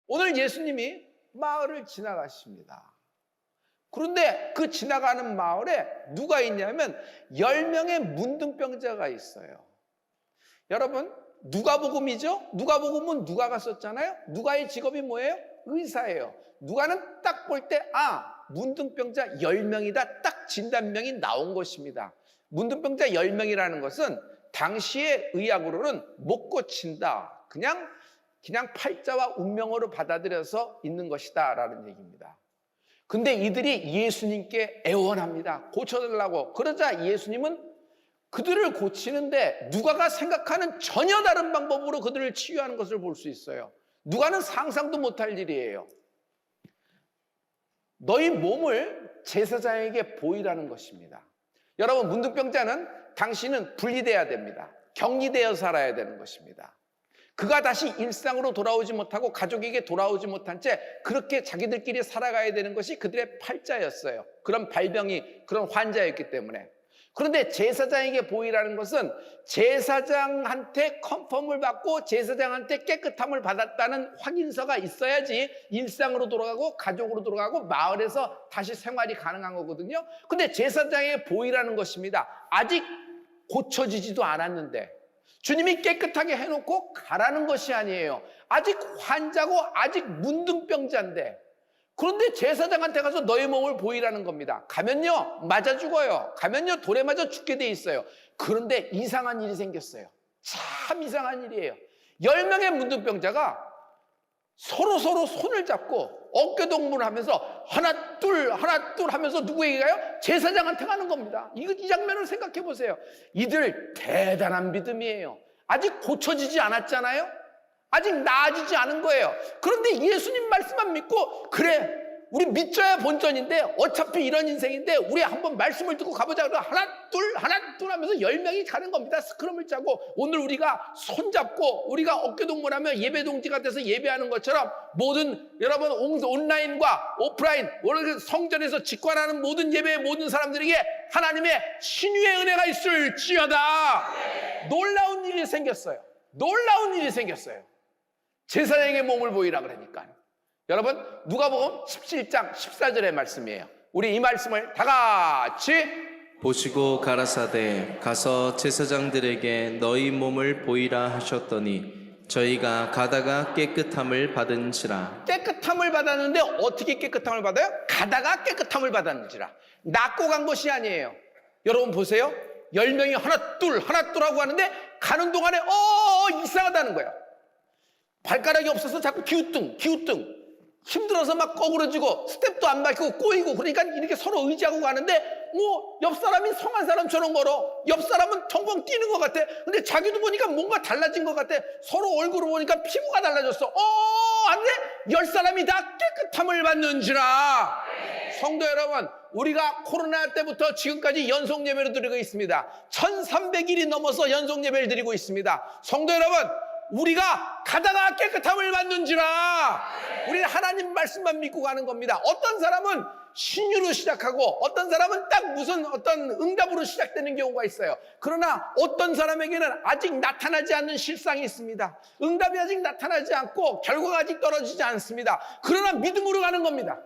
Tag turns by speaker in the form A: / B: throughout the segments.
A: 오늘 예수님이 마을을 지나가십니다. 그런데 그 지나가는 마을에 누가 있냐면 10명의 문둥병자가 있어요. 여러분, 누가복음이죠? 누가복음은 누가가 썼잖아요. 누가의 직업이 뭐예요? 의사예요. 누가는 딱 볼 때 문둥병자 10명이다, 딱 진단명이 나온 것입니다. 문둥병자 10명이라는 것은 당시의 의학으로는 못 고친다, 그냥 팔자와 운명으로 받아들여서 있는 것이다 라는 얘기입니다. 근데 이들이 예수님께 애원합니다. 고쳐달라고. 그러자 예수님은 그들을 고치는데 누가가 생각하는 전혀 다른 방법으로 그들을 치유하는 것을 볼 수 있어요. 누가는 상상도 못할 일이에요. 너희 몸을 제사장에게 보이라는 것입니다. 여러분, 문둥병자는 당신은 분리돼야 됩니다. 격리되어 살아야 되는 것입니다. 그가 다시 일상으로 돌아오지 못하고 가족에게 돌아오지 못한 채 그렇게 자기들끼리 살아가야 되는 것이 그들의 팔자였어요. 그런 발병이, 그런 환자였기 때문에. 그런데 제사장에게 보이라는 것은 제사장한테 컨펌을 받고 제사장한테 깨끗함을 받았다는 확인서가 있어야지 일상으로 돌아가고 가족으로 돌아가고 마을에서 다시 생활이 가능한 거거든요. 근데 제사장에게 보이라는 것입니다. 아직 고쳐지지도 않았는데 주님이 깨끗하게 해놓고 가라는 것이 아니에요. 아직 환자고 아직 문둥병자인데, 그런데 제사장한테 가서 너의 몸을 보이라는 겁니다. 가면요 맞아 죽어요. 가면요 돌에 맞아 죽게 돼 있어요. 그런데 이상한 일이 생겼어요. 참 이상한 일이에요. 10명의 문둥병자가 서로 손을 잡고 어깨동무를 하면서 하나 둘 하면서 누구에게 가요? 제사장한테 가는 겁니다. 이 장면을 생각해 보세요. 이들 대단한 믿음이에요. 아직 고쳐지지 않았잖아요. 아직 나아지지 않은 거예요. 그런데 예수님 말씀만 믿고, 그래 우리 믿져야 본전인데 어차피 이런 인생인데 우리 한번 말씀을 듣고 가보자. 하나 둘 하면서 10명이 가는 겁니다. 스크럼을 짜고 오늘 우리가 손잡고 우리가 어깨동무하며 예배동지가 돼서 예배하는 것처럼 모든 여러분 온라인과 오프라인 성전에서 직관하는 모든 예배의 모든 사람들에게 하나님의 신유의 은혜가 있을지어다. 놀라운 일이 생겼어요. 놀라운 일이 생겼어요. 제사장에게 몸을 보이라 그러니까. 여러분, 누가복음 17장 14절의 말씀이에요. 우리 이 말씀을 다 같이
B: 보시고 가라사대 가서 제사장들에게 너희 몸을 보이라 하셨더니 저희가 가다가 깨끗함을 받은지라.
A: 깨끗함을 받았는데 어떻게 깨끗함을 받아요? 가다가 깨끗함을 받았는지라. 낫고 간 것이 아니에요. 여러분 보세요. 10명이 하나 둘 하고 하는데 가는 동안에 이상하다는 거예요. 발가락이 없어서 자꾸 기우뚱 힘들어서 막 꺼부러지고 스텝도 안 밟히고 꼬이고, 그러니까 이렇게 서로 의지하고 가는데 옆 사람이 성한 사람처럼 걸어. 옆 사람은 텅텅 뛰는 것 같아. 근데 자기도 보니까 뭔가 달라진 것 같아. 서로 얼굴을 보니까 피부가 달라졌어. 안 돼? 10사람이 다 깨끗함을 받는지라. 성도 여러분, 우리가 코로나 때부터 지금까지 연속 예배를 드리고 있습니다. 1300일이 넘어서 연속 예배를 드리고 있습니다. 성도 여러분, 우리가 가다가 깨끗함을 받는지라. 우리는 하나님 말씀만 믿고 가는 겁니다. 어떤 사람은 신유로 시작하고 어떤 사람은 딱 무슨 어떤 응답으로 시작되는 경우가 있어요. 그러나 어떤 사람에게는 아직 나타나지 않는 실상이 있습니다. 응답이 아직 나타나지 않고 결과가 아직 떨어지지 않습니다. 그러나 믿음으로 가는 겁니다.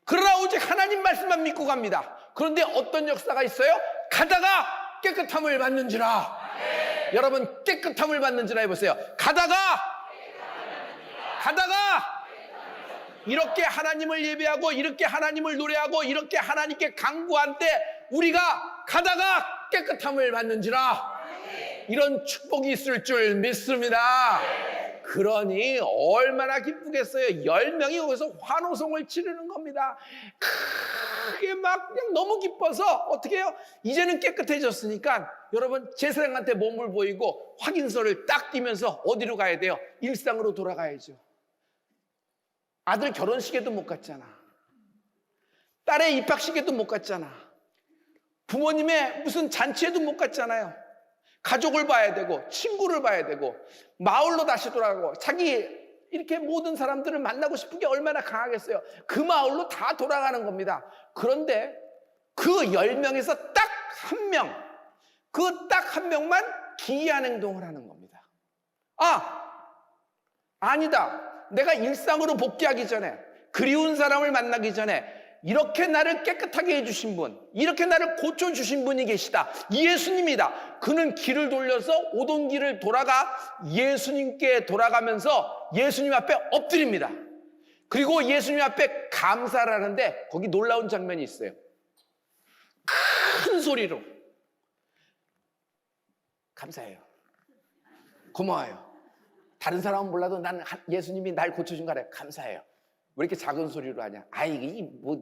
A: 그러나 오직 하나님 말씀만 믿고 갑니다. 그런데 어떤 역사가 있어요? 가다가 깨끗함을 받는지라. 여러분, 깨끗함을 받는지라 해보세요. 가다가 이렇게 하나님을 예배하고 이렇게 하나님을 노래하고 이렇게 하나님께 간구한 때 우리가 가다가 깨끗함을 받는지라. 이런 축복이 있을 줄 믿습니다. 그러니 얼마나 기쁘겠어요. 10명이 거기서 환호성을 지르는 겁니다. 크게 막 그냥 너무 기뻐서 어떻게 해요? 이제는 깨끗해졌으니까 여러분, 제사장한테 몸을 보이고 확인서를 딱 띄면서 어디로 가야 돼요? 일상으로 돌아가야죠. 아들 결혼식에도 못 갔잖아. 딸의 입학식에도 못 갔잖아. 부모님의 무슨 잔치에도 못 갔잖아요. 가족을 봐야 되고 친구를 봐야 되고 마을로 다시 돌아가고 자기 이렇게 모든 사람들을 만나고 싶은 게 얼마나 강하겠어요. 그 마을로 다 돌아가는 겁니다. 그런데 그 10명에서 딱 한 명, 그 딱 한 명만 기이한 행동을 하는 겁니다. 아니다. 내가 일상으로 복귀하기 전에, 그리운 사람을 만나기 전에 이렇게 나를 깨끗하게 해주신 분, 이렇게 나를 고쳐주신 분이 계시다. 예수님이다. 그는 길을 돌려서 오던 길을 돌아가 예수님께 돌아가면서 예수님 앞에 엎드립니다. 그리고 예수님 앞에 감사를 하는데 거기 놀라운 장면이 있어요. 큰 소리로 감사해요. 고마워요. 다른 사람은 몰라도 나는 예수님이 날 고쳐준 거래. 감사해요. 왜 이렇게 작은 소리로 하냐? 이게 뭐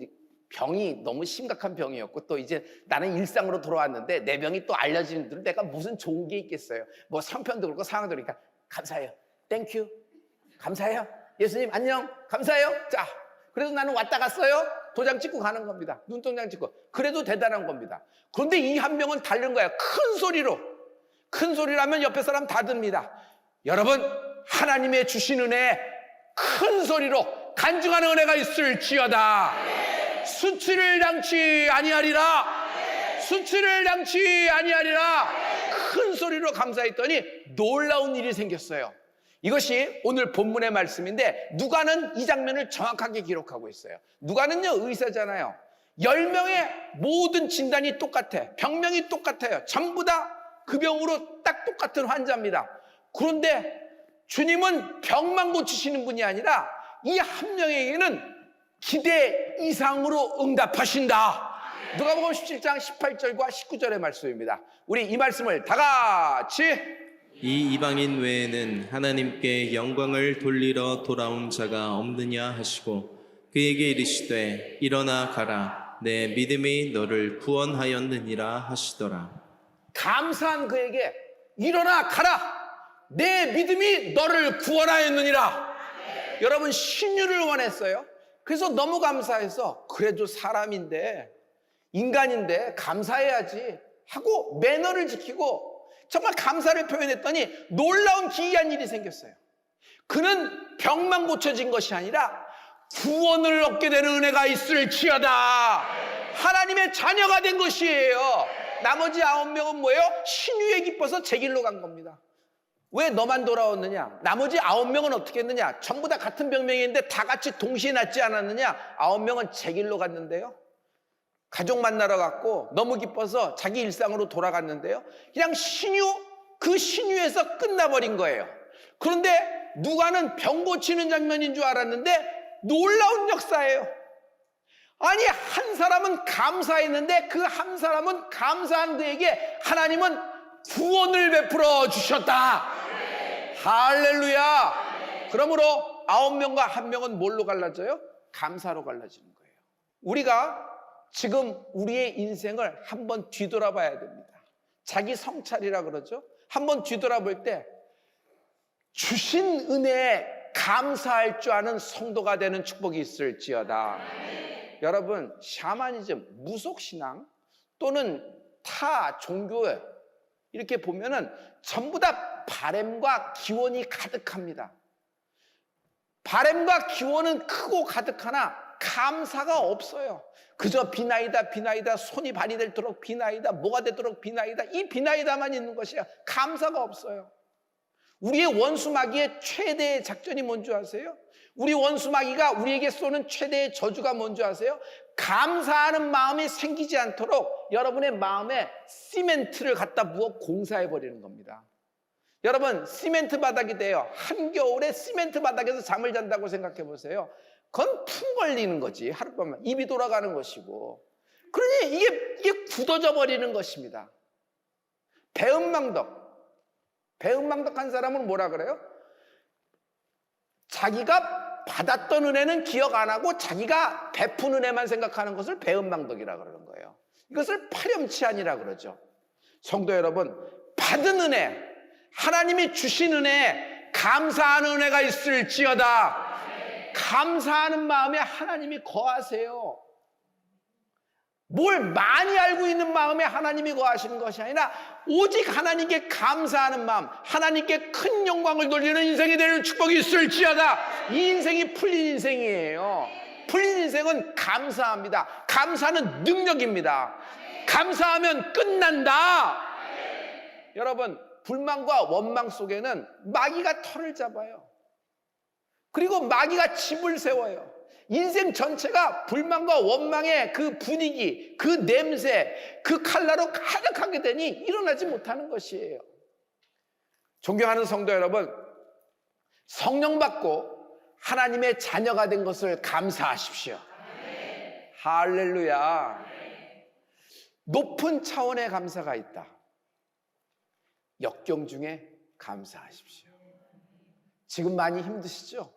A: 병이 너무 심각한 병이었고 또 이제 나는 일상으로 돌아왔는데 내 병이 또 알려지는 들 내가 무슨 좋은 게 있겠어요? 뭐 성편도 그렇고 상황도 그러니까 감사해요. 땡큐. 감사해요. 예수님 안녕. 감사해요. 자, 그래도 나는 왔다 갔어요. 도장 찍고 가는 겁니다. 눈동장 찍고. 그래도 대단한 겁니다. 그런데 이 한 명은 다른 거야. 큰 소리로. 큰 소리로 하면 옆에 사람 다 듭니다. 여러분, 하나님의 주신 은혜 큰 소리로 간증하는 은혜가 있을지어다. 수치를 당치 아니하리라. 수치를 당치 아니하리라. 큰 소리로 감사했더니 놀라운 일이 생겼어요. 이것이 오늘 본문의 말씀인데 누가는 이 장면을 정확하게 기록하고 있어요. 누가는요 의사잖아요. 10명의 모든 진단이 똑같아. 병명이 똑같아요. 전부 다 그 병으로 딱 똑같은 환자입니다. 그런데 주님은 병만 고치시는 분이 아니라 이 한 명에게는 기대 이상으로 응답하신다. 누가복음 17장 18절과 19절의 말씀입니다. 우리 이 말씀을 다 같이.
B: 이 이방인 외에는 하나님께 영광을 돌리러 돌아온 자가 없느냐 하시고 그에게 이르시되 일어나 가라 내 믿음이 너를 구원하였느니라 하시더라.
A: 감사한 그에게 일어나 가라 내 믿음이 너를 구원하였느니라. 여러분 신유를 원했어요. 그래서 너무 감사해서 그래도 사람인데 인간인데 감사해야지 하고 매너를 지키고 정말 감사를 표현했더니 놀라운 기이한 일이 생겼어요. 그는 병만 고쳐진 것이 아니라 구원을 얻게 되는 은혜가 있을지어다. 하나님의 자녀가 된 것이에요. 나머지 9명은 뭐예요? 신유에 기뻐서 제 길로 간 겁니다. 왜 너만 돌아왔느냐? 나머지 9명은 어떻게 했느냐? 전부 다 같은 병명인데 다 같이 동시에 낫지 않았느냐? 9명은 제 길로 갔는데요. 가족 만나러 갔고 너무 기뻐서 자기 일상으로 돌아갔는데요. 그냥 그 신유에서 끝나버린 거예요. 그런데 누가는 병 고치는 장면인 줄 알았는데 놀라운 역사예요. 아니 한 사람은 감사했는데 그 한 사람은 감사한 그에게 하나님은 구원을 베풀어 주셨다. 할렐루야. 그러므로 9명과 1명은 뭘로 갈라져요? 감사로 갈라지는 거예요. 우리가 지금 우리의 인생을 한번 뒤돌아봐야 됩니다. 자기 성찰이라 그러죠. 한번 뒤돌아볼 때 주신 은혜에 감사할 줄 아는 성도가 되는 축복이 있을지어다. 여러분 샤머니즘, 무속신앙 또는 타 종교에 이렇게 보면은 전부 다 바램과 기원이 가득합니다. 바램과 기원은 크고 가득하나 감사가 없어요. 그저 비나이다 손이 발이 되도록 비나이다 뭐가 되도록 비나이다 이 비나이다만 있는 것이야. 감사가 없어요. 우리의 원수마귀의 최대의 작전이 뭔지 아세요? 우리 원수마귀가 우리에게 쏘는 최대의 저주가 뭔지 아세요? 감사하는 마음이 생기지 않도록 여러분의 마음에 시멘트를 갖다 부어 공사해버리는 겁니다. 여러분 시멘트 바닥이 돼요. 한겨울에 시멘트 바닥에서 잠을 잔다고 생각해 보세요. 그건 풍 걸리는 거지. 하룻밤에 입이 돌아가는 것이고. 그러니 이게 굳어져 버리는 것입니다. 배은망덕한 사람은 뭐라 그래요? 자기가 받았던 은혜는 기억 안 하고 자기가 베푼 은혜만 생각하는 것을 배은망덕이라 그러는 거예요. 이것을 파렴치한이라 그러죠. 성도 여러분, 받은 은혜, 하나님이 주신 은혜에 감사하는 은혜가 있을지어다. 감사하는 마음에 하나님이 거하세요. 뭘 많이 알고 있는 마음에 하나님이 거하시는 것이 아니라 오직 하나님께 감사하는 마음, 하나님께 큰 영광을 돌리는 인생이 되는 축복이 있을지어다. 이 인생이 풀린 인생이에요. 풀린 인생은 감사합니다. 감사는 능력입니다. 감사하면 끝난다. 여러분 불만과 원망 속에는 마귀가 털을 잡아요. 그리고 마귀가 집을 세워요. 인생 전체가 불만과 원망의 그 분위기, 그 냄새, 그 칼라로 가득하게 되니 일어나지 못하는 것이에요. 존경하는 성도 여러분, 성령 받고 하나님의 자녀가 된 것을 감사하십시오. 할렐루야. 높은 차원의 감사가 있다. 역경 중에 감사하십시오. 지금 많이 힘드시죠?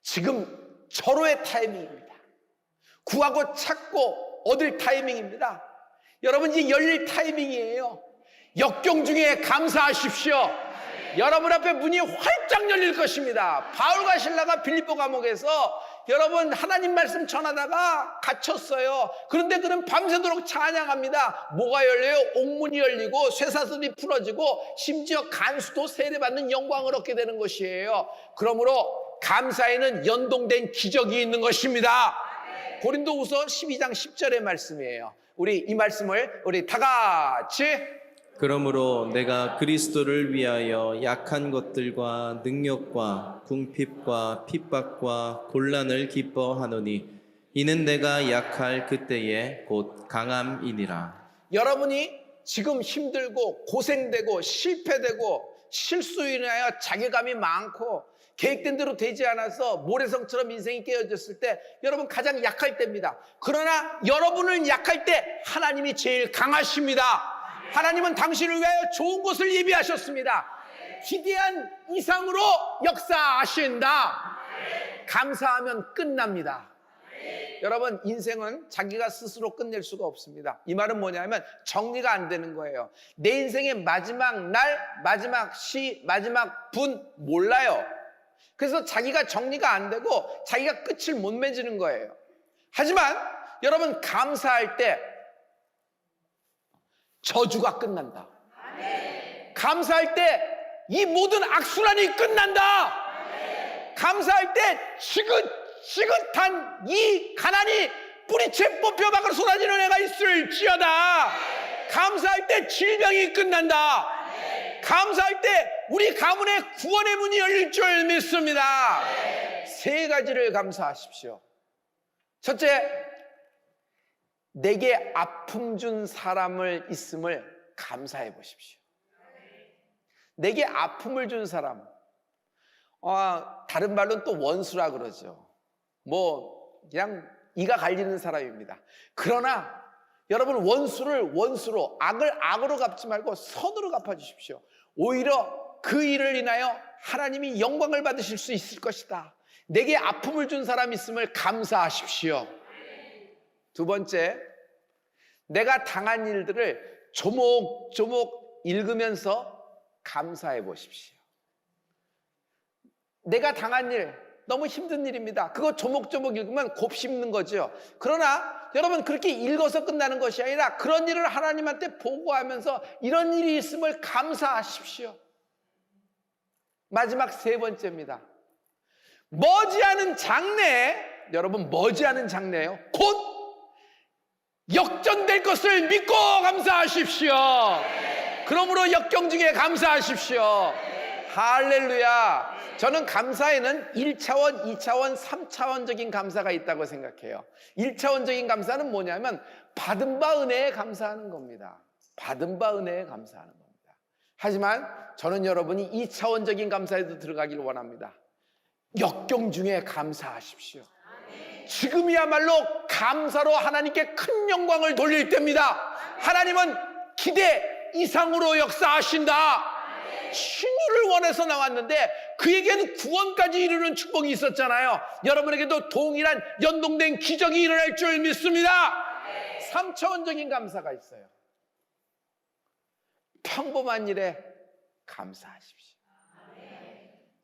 A: 지금 절호의 타이밍입니다. 구하고 찾고 얻을 타이밍입니다. 여러분, 이제 열릴 타이밍이에요. 역경 중에 감사하십시오. 여러분 앞에 문이 활짝 열릴 것입니다. 바울과 실라가 빌립보 감옥에서 여러분 하나님 말씀 전하다가 갇혔어요. 그런데 그는 밤새도록 찬양합니다. 뭐가 열려요? 옥문이 열리고 쇠사슬이 풀어지고 심지어 간수도 세례받는 영광을 얻게 되는 것이에요. 그러므로 감사에는 연동된 기적이 있는 것입니다. 고린도후서 12장 10절의 말씀이에요. 우리 이 말씀을 우리 다 같이.
B: 그러므로 내가 그리스도를 위하여 약한 것들과 능력과 궁핍과 핍박과 곤란을 기뻐하노니 이는 내가 약할 그때에 곧 강함이니라.
A: 여러분이 지금 힘들고 고생되고 실패되고 실수로 인하여 자괴감이 많고 계획된 대로 되지 않아서 모래성처럼 인생이 깨어졌을 때 여러분 가장 약할 때입니다. 그러나 여러분을 약할 때 하나님이 제일 강하십니다. 하나님은 당신을 위하여 좋은 것을 예비하셨습니다. 기대한 이상으로 역사하신다. 감사하면 끝납니다. 여러분, 인생은 자기가 스스로 끝낼 수가 없습니다. 이 말은 뭐냐면 정리가 안 되는 거예요. 내 인생의 마지막 날, 마지막 시, 마지막 분 몰라요. 그래서 자기가 정리가 안 되고 자기가 끝을 못 맺는 거예요. 하지만 여러분, 감사할 때 저주가 끝난다. 감사할 때 이 모든 악순환이 끝난다. 감사할 때 지긋지긋한 이 가난이 뿌리채 뽑혀 밖으로 쏟아지는 애가 있을지어다. 감사할 때 질병이 끝난다. 감사할 때 우리 가문의 구원의 문이 열릴 줄 믿습니다. 세 가지를 감사하십시오. 첫째, 내게 아픔 준 사람을 있음을 감사해 보십시오. 내게 아픔을 준 사람, 다른 말로는 또 원수라 그러죠. 그냥 이가 갈리는 사람입니다. 그러나 여러분, 원수를 원수로, 악을 악으로 갚지 말고 선으로 갚아주십시오. 오히려 그 일을 인하여 하나님이 영광을 받으실 수 있을 것이다. 내게 아픔을 준 사람 있음을 감사하십시오. 두 번째, 내가 당한 일들을 조목조목 읽으면서 감사해 보십시오. 내가 당한 일, 너무 힘든 일입니다. 그거 조목조목 읽으면 곱씹는 거죠. 그러나 여러분, 그렇게 읽어서 끝나는 것이 아니라 그런 일을 하나님한테 보고하면서 이런 일이 있음을 감사하십시오. 마지막 세 번째입니다. 머지않은 장래에, 여러분, 머지않은 장래예요. 곧 역전될 것을 믿고 감사하십시오. 그러므로 역경 중에 감사하십시오. 할렐루야. 저는 감사에는 1차원, 2차원, 3차원적인 감사가 있다고 생각해요. 1차원적인 감사는 뭐냐면 받은 바 은혜에 감사하는 겁니다. 받은 바 은혜에 감사하는 겁니다. 하지만 저는 여러분이 2차원적인 감사에도 들어가기를 원합니다. 역경 중에 감사하십시오. 지금이야말로 감사로 하나님께 큰 영광을 돌릴 때입니다. 하나님은 기대 이상으로 역사하신다. 신유를 원해서 나왔는데 그에게는 구원까지 이루는 축복이 있었잖아요. 여러분에게도 동일한 연동된 기적이 일어날 줄 믿습니다. 3차원적인 감사가 있어요. 평범한 일에 감사하십시오.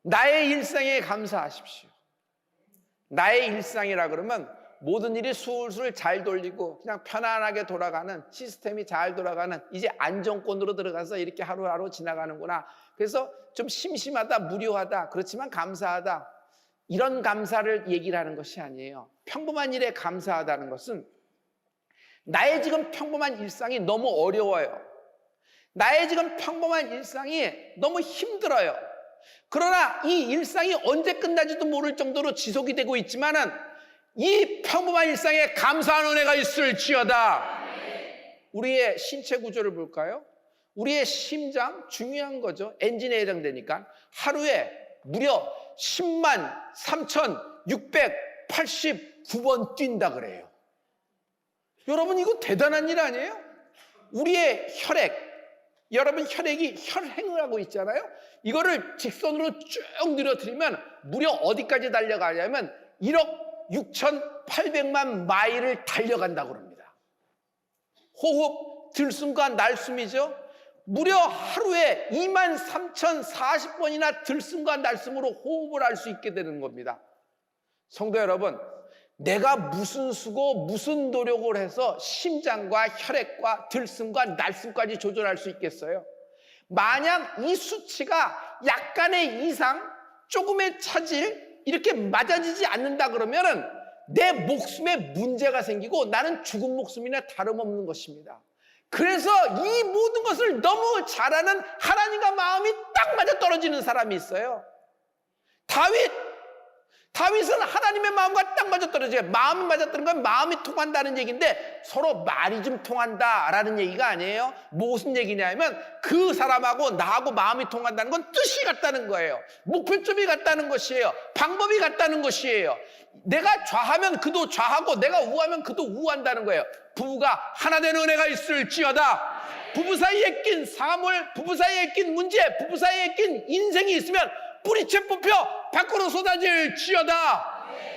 A: 나의 일상에 감사하십시오. 나의 일상이라 그러면 모든 일이 술술 잘 돌리고 그냥 편안하게 돌아가는, 시스템이 잘 돌아가는, 이제 안정권으로 들어가서 이렇게 하루하루 지나가는구나. 그래서 좀 심심하다, 무료하다, 그렇지만 감사하다, 이런 감사를 얘기를 하는 것이 아니에요. 평범한 일에 감사하다는 것은 나의 지금 평범한 일상이 너무 어려워요. 나의 지금 평범한 일상이 너무 힘들어요. 그러나 이 일상이 언제 끝나지도 모를 정도로 지속이 되고 있지만은 이 평범한 일상에 감사한 은혜가 있을지어다. 우리의 신체 구조를 볼까요? 우리의 심장, 중요한 거죠. 엔진에 해당되니까 하루에 무려 10만 3,689번 뛴다 그래요. 여러분, 이거 대단한 일 아니에요? 우리의 혈액, 여러분 혈액이 혈행을 하고 있잖아요. 이거를 직선으로 쭉 늘어뜨리면 무려 어디까지 달려가냐면 1억 6,800만 마일을 달려간다고 합니다. 호흡, 들숨과 날숨이죠. 무려 하루에 23,040번이나 들숨과 날숨으로 호흡을 할 수 있게 되는 겁니다. 성도 여러분, 내가 무슨 수고, 무슨 노력을 해서 심장과 혈액과 들숨과 날숨까지 조절할 수 있겠어요? 만약 이 수치가 약간의 이상, 조금의 차질, 이렇게 맞아지지 않는다 그러면은 내 목숨에 문제가 생기고 나는 죽은 목숨이나 다름없는 것입니다. 그래서 이 모든 것을 너무 잘하는 하나님과 마음이 딱 맞아 떨어지는 사람이 있어요. 다윗은 하나님의 마음과 딱 맞아떨어져요. 마음이 맞아떨어지는 건 마음이 통한다는 얘기인데 서로 말이 좀 통한다라는 얘기가 아니에요. 무슨 얘기냐면 그 사람하고 나하고 마음이 통한다는 건 뜻이 같다는 거예요. 목표점이 같다는 것이에요. 방법이 같다는 것이에요. 내가 좌하면 그도 좌하고 내가 우하면 그도 우한다는 거예요. 부부가 하나 되는 은혜가 있을지어다. 부부 사이에 낀 사물, 부부 사이에 낀 문제, 부부 사이에 낀 인생이 있으면 뿌리채 뽑혀 밖으로 쏟아질지어다.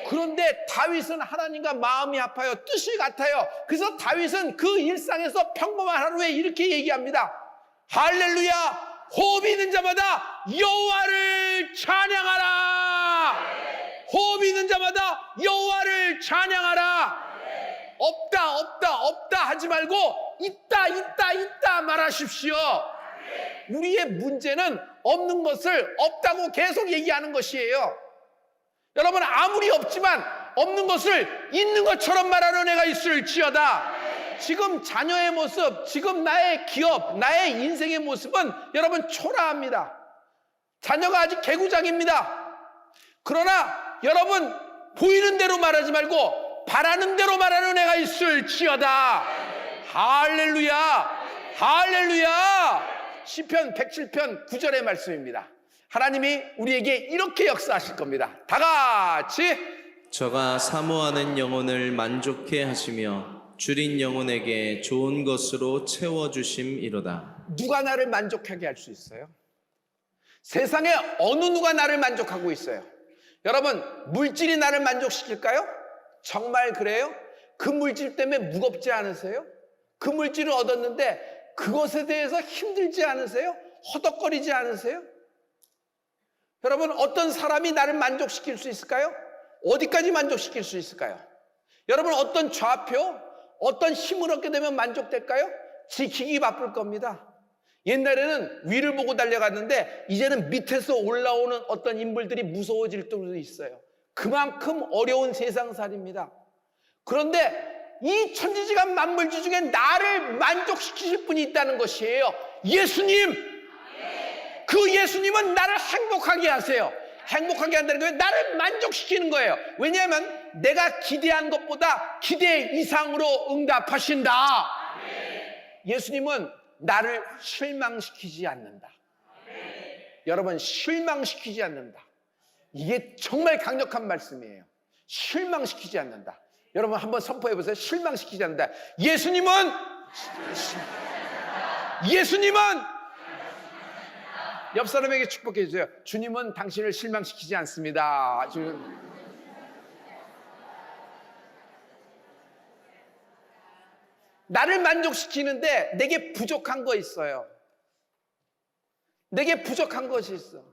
A: 그런데 다윗은 하나님과 마음이 아파요. 뜻이 같아요. 그래서 다윗은 그 일상에서 평범한 하루에 이렇게 얘기합니다. 할렐루야, 호흡이 있는 자마다 여호와를 찬양하라. 호흡이 있는 자마다 여호와를 찬양하라. 없다 하지 말고 있다 말하십시오. 우리의 문제는 없는 것을 없다고 계속 얘기하는 것이에요. 여러분, 아무리 없지만 없는 것을 있는 것처럼 말하는 은혜가 있을지어다. 지금 자녀의 모습, 지금 나의 기업, 나의 인생의 모습은 여러분 초라합니다. 자녀가 아직 개구장입니다. 그러나 여러분, 보이는 대로 말하지 말고 바라는 대로 말하는 은혜가 있을지어다. 할렐루야, 할렐루야. 시편 107편 9절의 말씀입니다. 하나님이 우리에게 이렇게 역사하실 겁니다. 다 같이.
B: 저가 사모하는 영혼을 만족해 하시며 줄인 영혼에게 좋은 것으로 채워주심이로다.
A: 누가 나를 만족하게 할 수 있어요? 세상에 어느 누가 나를 만족하고 있어요? 여러분, 물질이 나를 만족시킬까요? 정말 그래요? 그 물질 때문에 무겁지 않으세요? 그 물질을 얻었는데 그것에 대해서 힘들지 않으세요? 허덕거리지 않으세요? 여러분, 어떤 사람이 나를 만족시킬 수 있을까요? 어디까지 만족시킬 수 있을까요? 여러분, 어떤 좌표, 어떤 힘을 얻게 되면 만족될까요? 지키기 바쁠 겁니다. 옛날에는 위를 보고 달려갔는데 이제는 밑에서 올라오는 어떤 인물들이 무서워질 때도 있어요. 그만큼 어려운 세상살이입니다. 그런데 이 천지지간 만물지 중에 나를 만족시키실 분이 있다는 것이에요. 예수님. 그 예수님은 나를 행복하게 하세요. 행복하게 한다는 거예요. 나를 만족시키는 거예요. 왜냐하면 내가 기대한 것보다 기대 이상으로 응답하신다. 예수님은 나를 실망시키지 않는다. 여러분, 실망시키지 않는다. 이게 정말 강력한 말씀이에요. 실망시키지 않는다. 여러분, 한번 선포해 보세요. 실망시키지 않는다. 예수님은 옆 사람에게 축복해 주세요. 주님은 당신을 실망시키지 않습니다. 나를 만족시키는데 내게 부족한 거 있어요. 내게 부족한 것이 있어.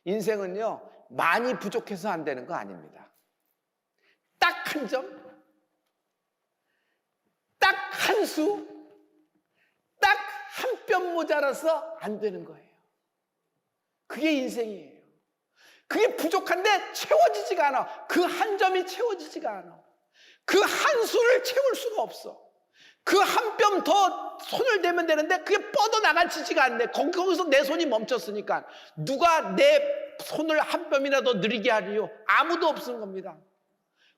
A: 인생은요, 많이 부족해서 안 되는 거 아닙니다. 딱 한 점, 딱 한 수, 딱 한 뼘 모자라서 안 되는 거예요. 그게 인생이에요. 그게 부족한데 채워지지가 않아. 그 한 점이 채워지지가 않아. 그 한 수를 채울 수가 없어. 그 한 뼘 더 손을 대면 되는데 그게 뻗어나가지지가 않네. 거기서 내 손이 멈췄으니까 누가 내 손을 한 뼘이나 더 느리게 하리요? 아무도 없는 겁니다.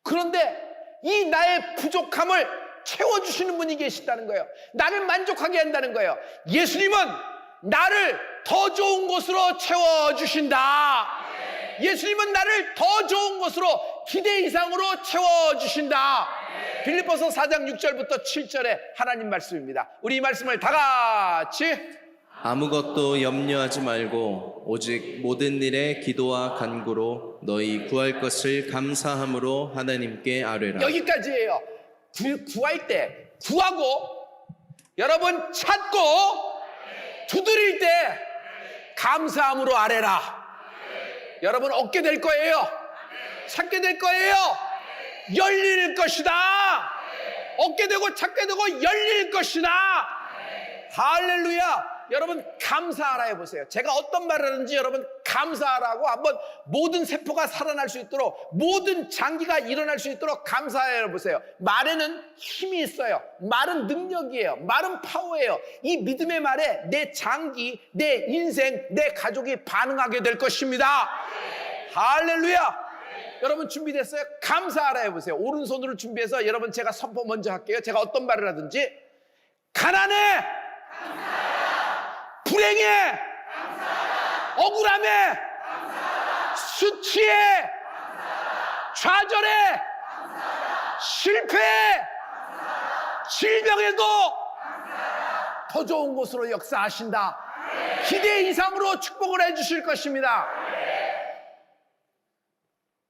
A: 그런데 이 나의 부족함을 채워주시는 분이 계시다는 거예요. 나를 만족하게 한다는 거예요. 예수님은 나를 더 좋은 곳으로 채워주신다. 예수님은 나를 더 좋은 곳으로 기대 이상으로 채워주신다. 빌립보서 4장 6절부터 7절의 하나님 말씀입니다. 우리 이 말씀을 다 같이
B: 아무것도 염려하지 말고 오직 모든 일에 기도와 간구로 너희 구할 것을 감사함으로 하나님께 아뢰라.
A: 여기까지예요. 구할 때 구하고 여러분 찾고 두드릴 때 감사함으로 아뢰라. 여러분 얻게 될 거예요. 찾게 될 거예요. 열릴 것이다. 얻게 되고 찾게 되고 열릴 것이다. 할렐루야. 여러분 감사하라 해보세요. 제가 어떤 말을 하는지 여러분 감사하라고 한번 모든 세포가 살아날 수 있도록 모든 장기가 일어날 수 있도록 감사해 보세요. 말에는 힘이 있어요. 말은 능력이에요. 말은 파워예요. 이 믿음의 말에 내 장기, 내 인생, 내 가족이 반응하게 될 것입니다. 할렐루야. 여러분 준비됐어요? 감사하라 해보세요. 오른손으로 준비해서 여러분 제가 선포 먼저 할게요. 제가 어떤 말을 하든지 가난해 불행해 억울함에 수치에 좌절에 실패에 질병에도 더 좋은 곳으로 역사하신다. 기대 이상으로 축복을 해주실 것입니다.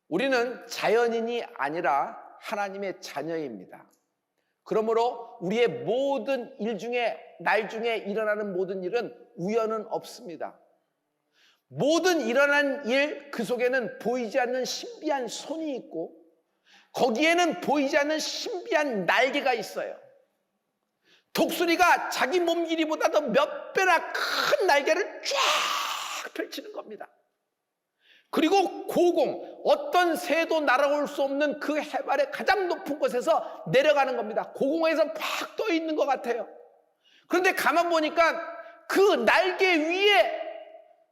A: 우리는 자연인이 아니라 하나님의 자녀입니다. 그러므로 우리의 모든 일 중에 날 중에 일어나는 모든 일은 우연은 없습니다. 모든 일어난 일 그 속에는 보이지 않는 신비한 손이 있고 거기에는 보이지 않는 신비한 날개가 있어요. 독수리가 자기 몸 길이보다도 몇 배나 큰 날개를 쫙 펼치는 겁니다. 그리고 고공, 어떤 새도 날아올 수 없는 그 해발의 가장 높은 곳에서 내려가는 겁니다. 고공에서 팍 떠 있는 것 같아요. 그런데 가만 보니까 그 날개 위에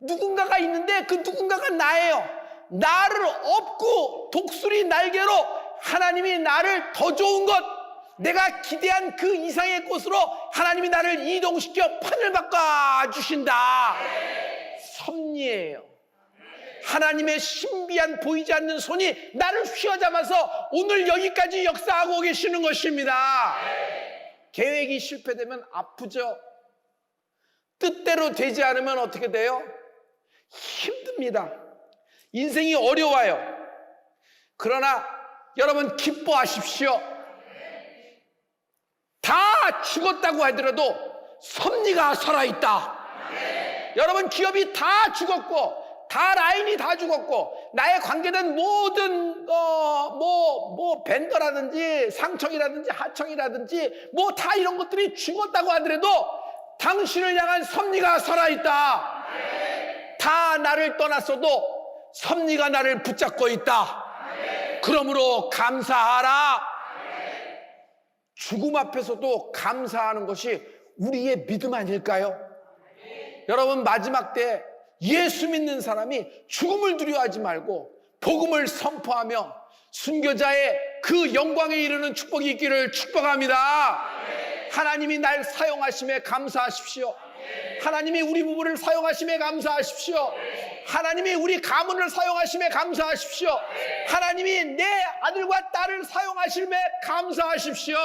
A: 누군가가 있는데 그 누군가가 나예요. 나를 업고 독수리 날개로 하나님이 나를 더 좋은 것, 내가 기대한 그 이상의 곳으로 하나님이 나를 이동시켜 판을 바꿔주신다. 섭리예요. 하나님의 신비한 보이지 않는 손이 나를 휘어잡아서 오늘 여기까지 역사하고 계시는 것입니다. 계획이 실패되면 아프죠. 뜻대로 되지 않으면 어떻게 돼요? 힘듭니다. 인생이 어려워요. 그러나 여러분 기뻐하십시오. 다 죽었다고 하더라도 섭리가 살아있다. 여러분 기업이 다 죽었고 다 라인이 다 죽었고 나의 관계된 모든 벤더라든지 상청이라든지 하청이라든지 뭐 다 이런 것들이 죽었다고 하더라도 당신을 향한 섭리가 살아있다. 다 나를 떠났어도 섭리가 나를 붙잡고 있다. 그러므로 감사하라. 죽음 앞에서도 감사하는 것이 우리의 믿음 아닐까요? 여러분 마지막 때 예수 믿는 사람이 죽음을 두려워하지 말고 복음을 선포하며 순교자의 그 영광에 이르는 축복이 있기를 축복합니다. 하나님이 날 사용하심에 감사하십시오. 하나님이 우리 부부를 사용하심에 감사하십시오. 하나님이 우리 가문을 사용하심에 감사하십시오. 하나님이 내 아들과 딸을 사용하심에 감사하십시오.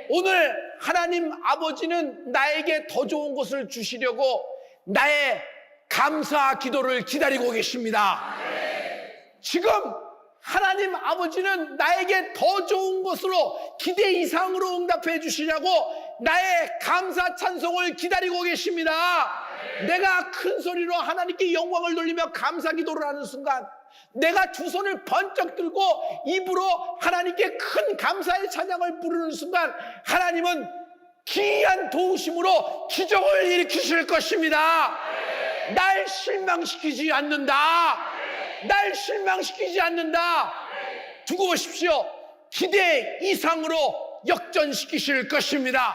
A: 오늘 하나님 아버지는 나에게 더 좋은 것을 주시려고 나의 감사 기도를 기다리고 계십니다. 지금 하나님 아버지는 나에게 더 좋은 것으로 기대 이상으로 응답해 주시냐고 나의 감사 찬송을 기다리고 계십니다. 내가 큰 소리로 하나님께 영광을 돌리며 감사 기도를 하는 순간 내가 두 손을 번쩍 들고 입으로 하나님께 큰 감사의 찬양을 부르는 순간 하나님은 기이한 도우심으로 기적을 일으키실 것입니다. 날 실망시키지 않는다. 날 실망시키지 않는다. 두고 보십시오. 기대 이상으로 역전시키실 것입니다.